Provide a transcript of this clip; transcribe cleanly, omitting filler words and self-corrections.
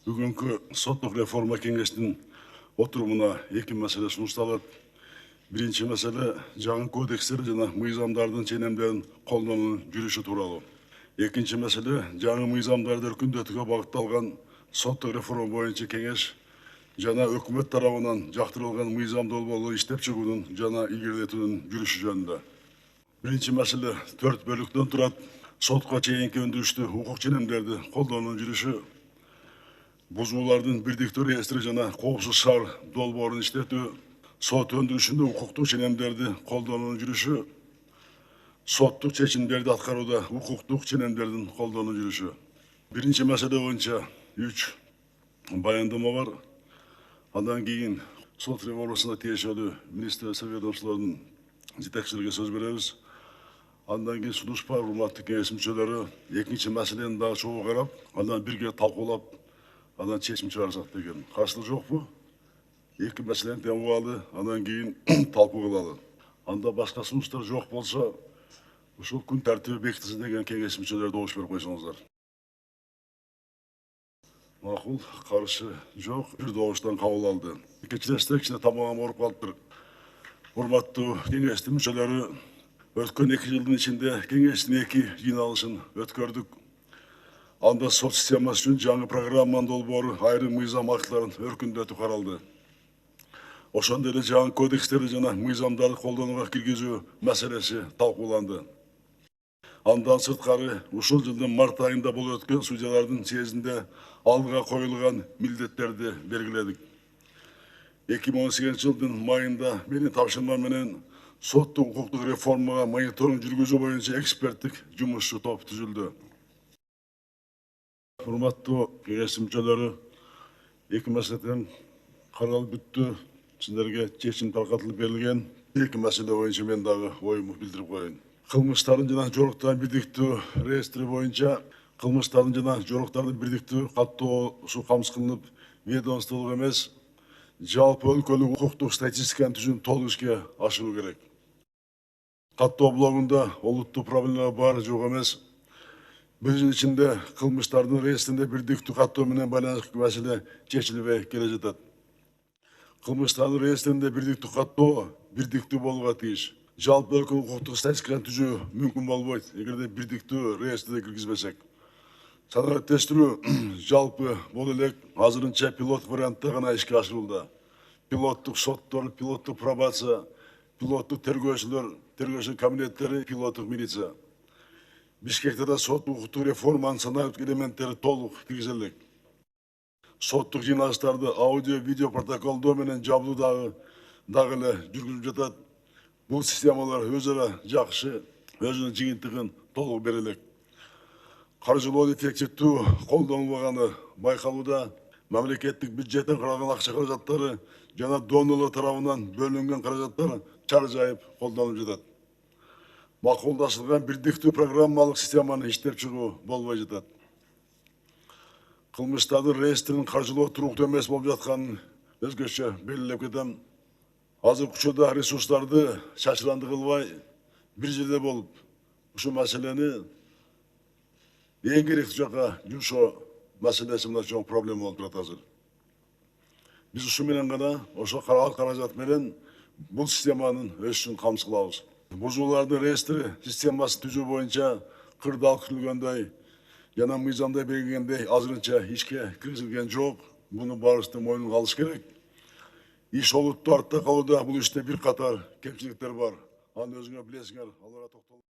Бүгүнкү соттук реформа кеңештин отурумуна эки маселе сунушталат. Биринчи маселе жаңы кодекстер жана мыйзамдардын ченемдерин колдонуунун жүрүшү тууралуу. Экинчи маселе жаңы мыйзамдарды өркүндөтүүгө багытталган соттук реформа боюнча кеңеш жана өкмөт тарабынан жактырылган мыйзам долбоорду иштеп чыгуунун жана илгерилетүүнүн жүрүшү жөнүндө. Биринчи маселе 4 бөлүктөн турат. Сотко чейинки өндүрүштүү укук ченемдерди колдонуунун жүрүшү, бузуулардын бирдиктүү реестри жана коопсуз шаар долбоорун иштетүү, сот өндүрүшүндө укуктук ченемдерди колдонуунун жүрүшү, соттук чечимдерди аткарууда укуктук ченемдердин колдонуунун жүрүшү. Биринчи маселе боюнча 3 баяндама бар. Андан кийин сот реформасына тиешелүү министрликтер ведомстволордун жетекчилерге сөз беребиз. Андан кийин сунуш бар, урматтуу кеңеш мүчөлөрү, экинчи маселени дагы чогуу карап, андан бирге талкуулап, андан чечим чыгарсак деген. Каршылык жокпу? Эки маселени тең угалы, андан кийин талкуу кылалы. Анда башка сунуштар жок болсо, ушул күн тартиби бекитилсин деген кеңеш мүчөлөрү добуш берип койсоңуздар. Макул, каршы жок, бир добуштан кабыл алды. Кечиресиз, кичине тамагым ооруп калыптыр. Урматтуу кеңештин мүчөлөрү, өткөн 2 жылдын ичинде кеңештин 2 жыйналышын өткөрдүк. Анда сот системасы үчүн жаңы программанын долбоору, айрым мыйзам актыларын өркүндөтүү каралды. Ошондой эле жаңы кодекстерди жана мыйзамдарды колдонууга киргизүү маселеси талкууланды. Андан сырткары ушул жылдын март айында болуп өткөн судьялардын съездинде алдыга коюлган милдеттерди белгиледик. 2018 жылдын майында менин тапшырмам менен соттук укуктук реформага мониторинг жүргүзүү боюнча эксперттик жумушчу топ түзүлдү. Урматтуу кеңеш мүчөлөрү, 2 маселеден каралып бүттү. Сиздерге чечим таркатылып берилген. 2 маселе боюнча мен дагы оюмду билдирип коеюн. Кылмыштардын жана жоруктардын бирдиктүү реестри боюнча кылмыштардын жана жоруктардын бирдиктүү каттоосу камсыз кылынып, ведомстволук эмес, жалпы өлкөлүк укуктук статистиканы түзүүнү толук ишке ашыруу керек. Каттоо блогунда олуттуу проблема бар жок эмес. Бир жыл ичинде кылмыштардын реестринде бирдиктүү каттоо менен байланыштуу маселе чечилбей келе жатат. Кылмыштардын реестринде бирдиктүү каттоо бирдиктүү болууга тийиш. Жалпы өлкөлүк укуктук статистиканы түзүү мүмкүн болбойт, эгерде бирдиктүү реестрде киргизбесек. Санааттештирүү жалпы боло элек азырынча пилот вариантта гана ишке ашырылды. Пилоттук соттор, пилоттук пробация, пилоттук тергөөчүлөр кабинеттери, пилоттук милиция. Бишкекте да соттук укуктук реформанын саналык элементтери толук киргизилет. Соттук жыйналыштарды аудио, видео протоколдоо менен жабылуу дагы эле жүргүзүлүп жатат. Бул системалар өзара жакшы, өзүнүн жыйынтыгын толук бере элек. Каржылоо эффективдүү колдонулбаганы байкалууда. Мамлекеттик бюджеттен каралган акча каражаттары жана донорлор тарабынан бөлүнгөн каражаттар чаржайып колдонулуп жатат. Макулдашылган бирдиктүү программалык системаны иштеп чыгуу болбой жатат. Кылмыштардын реестрин каржылоо туруктуу эмес болуп жатканын өзгөчө белгилеп кетем. Азыркы учурда ресурстарды шашыранды кылбай, бир жерде болуп, ушул маселени эң керектүү жака жумшоо маселеси мына чоң проблема болуп турат азыр. Биз ушу менен гана, ошо каражат менен бул системанын өсүшүн камсыз кылабыз. Бузуулардын реестри системасын түзүү боюнча кырдаал күтүлгөндөй жана мыйзамда белгиленгендей азырынча ишке киргизилген жок. Муну баарыбыздын мойнуна алыш керек. Иш олуттуу артта калууда, бул иште бир катар кемчиликтер бар. Аны өзүңөр билесиңер, аларга токтолуп